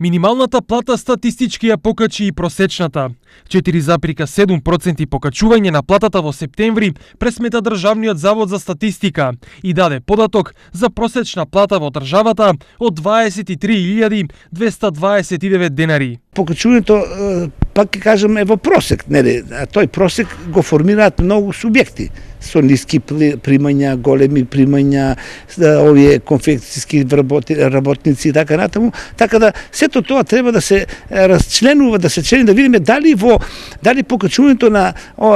Минималната плата статистички ја покачи и просечната. 4,7% покачување на платата во септември пресмета Државниот завод за статистика и даде податок за просечна плата во државата од 23.229 денари. Покачувањето, пак ќе кажам, е во просек, нели? А тој просек го формираат многу субјекти со ниски примања, големи примања, овие конфекцијски работници и така натаму. Така да сето тоа треба да се расчленува, да се члени, да видиме дали покачувањето на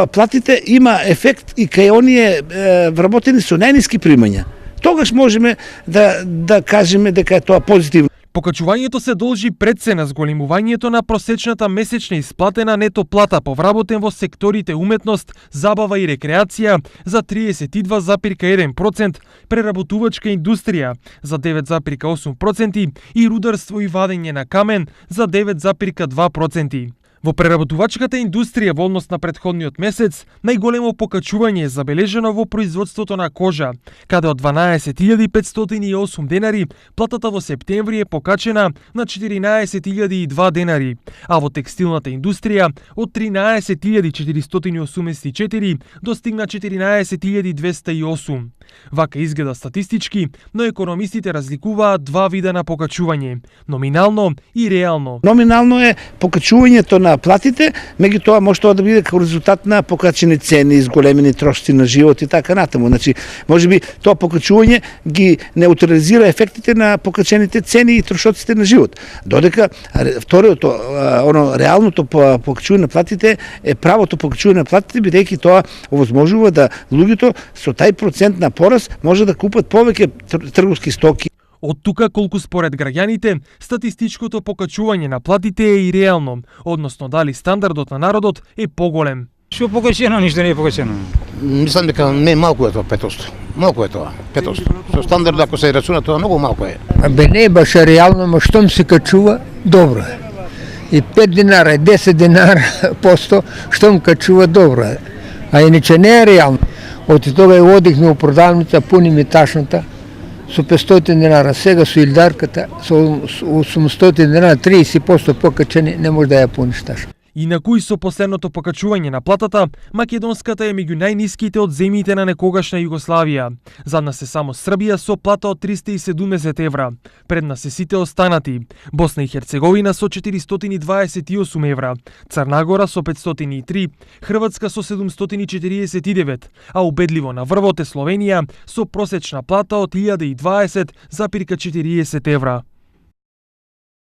платите има ефект и кај оние вработени со најниски примања. Тогаш можеме да кажеме дека е тоа позитивно. Покачувањето се должи пред се на зголемувањето на просечната месечна исплатена нето плата по вработен во секторите уметност, забава и рекреација за 32,1%, преработувачка индустрија за 9,8% и рударство и вадење на камен за 9,2%. Во преработувачката индустрија во однос на претходниот месец, најголемо покачување е забележено во производството на кожа, каде од 12.508 денари платата во септември е покачена на 14.002 денари, а во текстилната индустрија од 13.484 достигна 14.208. Вака изгледа статистички, но економистите разликуваат два вида на покачување – номинално и реално. Номинално е покачувањето на платите, меѓутоа може тоа да биде како резултат на покачени цени, изголемени трошоци на живот и така натаму. Значи, можеби тоа покачување ги неутрализира ефектите на покачените цени и трошоците на живот. Додека второто, реалното покачување на платите е правото покачување на платите, бидејќи тоа овозможува да луѓето со тај процент на пораз може да купат повеќе трговски стоки. Од тука колку според граѓаните статистичкото покачување на платите е и реално, односно дали стандардот на народот е поголем. Што покачено, ништо не е покачено. Мислам дека не малку е тоа 5%. Малку е тоа 5%. Со стандард ако се рачуна тоа многу малку е. Абе не е баш реално, но штом се качува, добро е. И 5 динара, и 10 динара посто, штом качува, добро е. А иначе не е реално. Од тога ја одихме у продавница, пуни ми ташната, со 500 динара, сега со илдарката, со 800 динара, 30% покачени, не може да ја пуниш ташната. Инаку и со последното покачување на платата, македонската е меѓу најниските од земјите на некогашна Југославија. Зад нас е само Србија со плата од 370 евра. Пред нас се сите останати. Босна и Херцеговина со 428 евра, Црна Гора со 503, Хрватска со 749, а убедливо на врвот е Словенија со просечна плата од 1020,40 евра.